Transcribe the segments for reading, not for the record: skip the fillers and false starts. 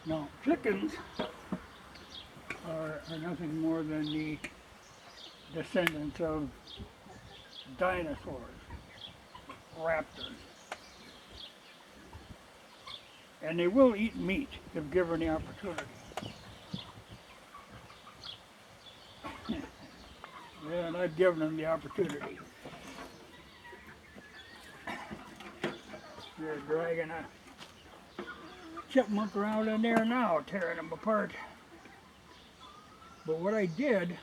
Now, chickens are nothing more than the descendants of dinosaurs, raptors. And they will eat meat if given the opportunity. And I've given them the opportunity. They're dragging a chipmunk around in there now, tearing them apart. But what I did,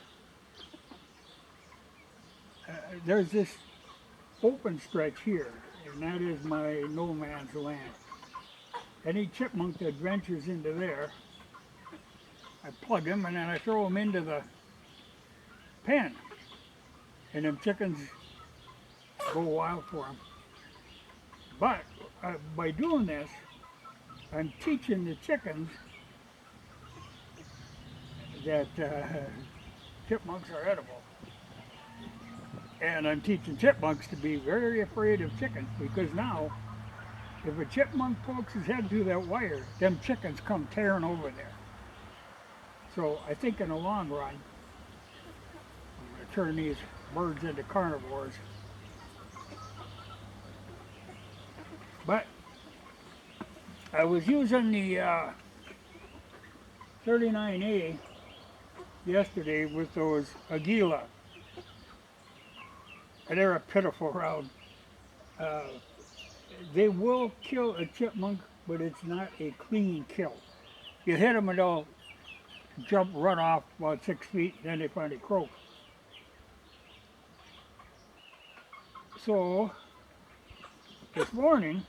there's this open stretch here, and that is my no man's land. Any chipmunk that ventures into there, I plug them and then I throw them into the pen. And them chickens go wild for them. But by doing this, I'm teaching the chickens that chipmunks are edible. And I'm teaching chipmunks to be very afraid of chickens, because now, if a chipmunk pokes his head through that wire, them chickens come tearing over there. So I think in the long run, I'm going to turn these birds into carnivores. But I was using the 39A yesterday with those Aguila. And they're a pitiful round. They will kill a chipmunk, but it's not a clean kill. You hit them and they'll jump, run off about 6 feet, then they finally croak. So, this morning,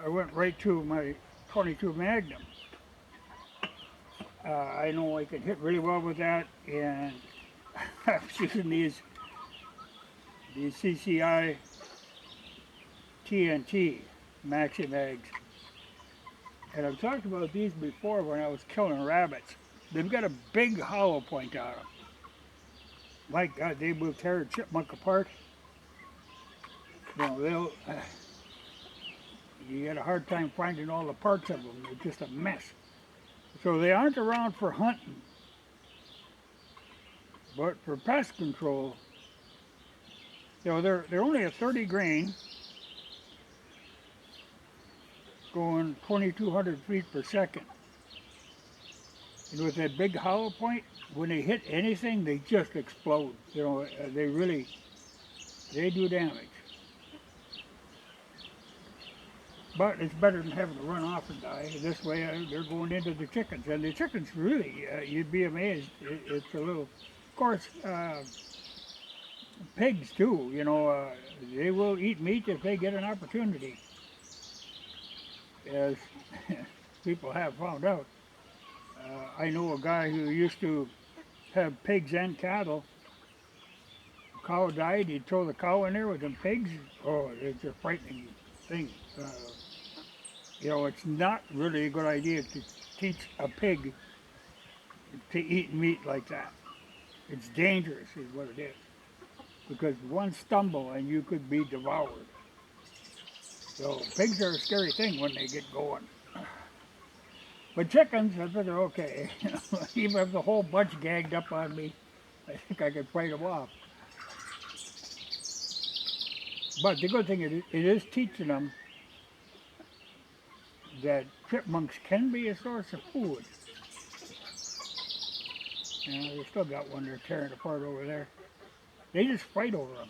I went right to my 22 Magnum. I know I can hit really well with that, and I was using these CCI TNT Maxi Mags. And I've talked about these before when I was killing rabbits. They've got a big hollow point on them. My God, they will tear a chipmunk apart. You know, you get a hard time finding all the parts of them. They're just a mess. So they aren't around for hunting. But for pest control, you know, they're only a 30 grain, going 2,200 feet per second. And with that big hollow point, when they hit anything, they just explode. You know, they do damage. But it's better than having to run off and die. This way, they're going into the chickens. And the chickens, really, you'd be amazed. It's a little, of course, pigs too, you know, they will eat meat if they get an opportunity. As people have found out. I know a guy who used to have pigs and cattle. A cow died, he'd throw the cow in there with them pigs. Oh, it's a frightening thing. You know, it's not really a good idea to teach a pig to eat meat like that. It's dangerous is what it is. Because one stumble and you could be devoured. So pigs are a scary thing when they get going. But chickens, I figure, okay, even if the whole bunch gagged up on me, I think I could fight them off. But the good thing is, it is teaching them that chipmunks can be a source of food. You know, they still got one they're tearing apart over there. They just fight over them.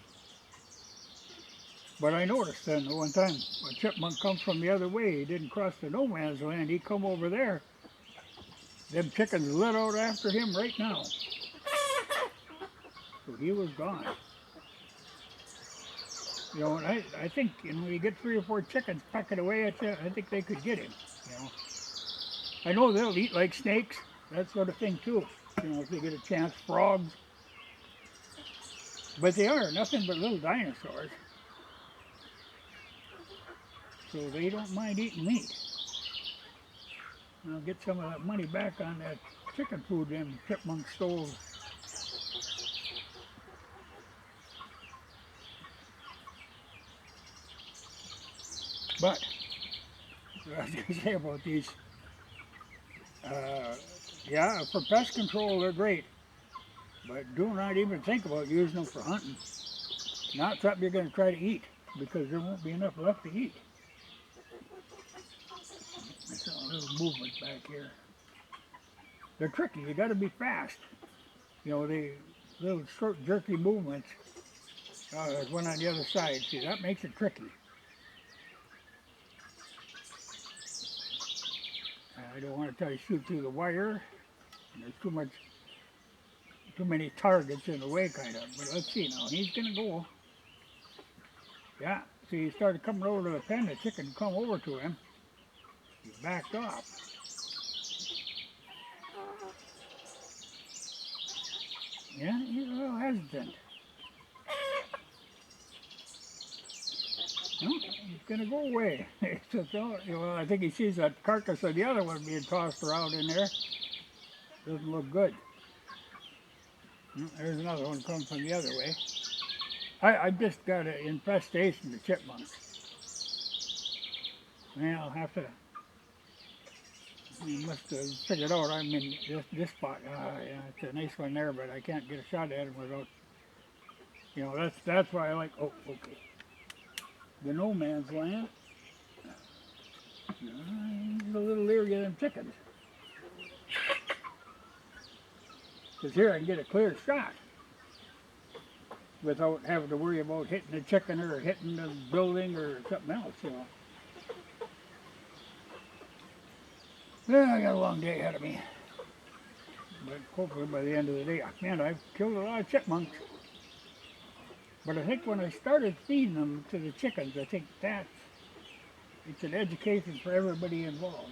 But I noticed then one time, a chipmunk comes from the other way. He didn't cross the no man's land. He come over there. Them chickens lit out after him right now. So he was gone. You know, and I think, you know, when you get 3 or 4 chickens pecking away at you, I think they could get him, you know. I know they'll eat like snakes, that sort of thing too. You know, if they get a chance, frogs. But they are nothing but little dinosaurs. So they don't mind eating meat. And I'll get some of that money back on that chicken food them chipmunks stole. But what I was going to say about these Uh, yeah, for pest control they're great, but do not even think about using them for hunting. Not something you're going to try to eat because there won't be enough left to eat. I saw a little movement back here. They're tricky. You got to be fast. You know, the little short, jerky movements. There's one on the other side. See, that makes it tricky. I don't want to try to shoot through the wire. There's too many targets in the way, kind of. But let's see now. He's gonna go. Yeah. See, he started coming over to the pen. The chicken come over to him. He backed off. Yeah, he's a little hesitant. No, he's gonna go away. Well, I think he sees that carcass of the other one being tossed around in there. Doesn't look good. There's another one coming from the other way. I just got an infestation of chipmunks. Well, I'll have to. You must have figured out I'm in this spot. Yeah, it's a nice one there, but I can't get a shot at him without. You know, that's why I like. Oh, okay. The no man's land. He's a little leery of them chickens. Because here I can get a clear shot without having to worry about hitting the chicken or hitting the building or something else, you know. Well, I got a long day ahead of me. But hopefully by the end of the day, man, I've killed a lot of chipmunks. But I think when I started feeding them to the chickens, I think it's an education for everybody involved.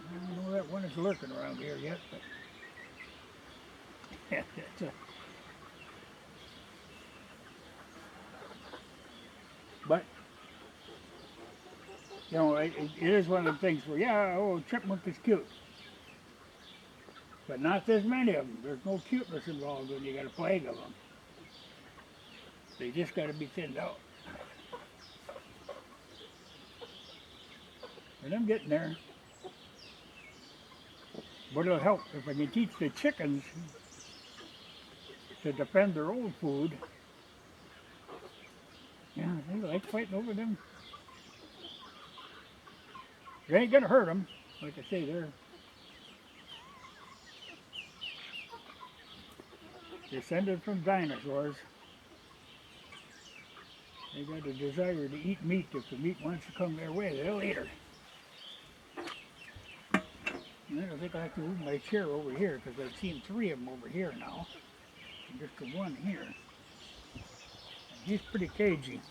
I don't know that one is lurking around here yet, but but you know, it is one of the things where, yeah, oh, chipmunk is cute. But not this many of them. There's no cuteness involved when you got a plague of them. They just got to be thinned out. And I'm getting there. But it'll help if I can teach the chickens to defend their own food. Yeah, they like fighting over them. They ain't gonna hurt them. Like I say, they're descended from dinosaurs. They got a desire to eat meat. If the meat wants to come their way, they'll eat her. And then I think I have to move my chair over here because I've seen 3 of them over here now. And just the one here. And he's pretty cagey.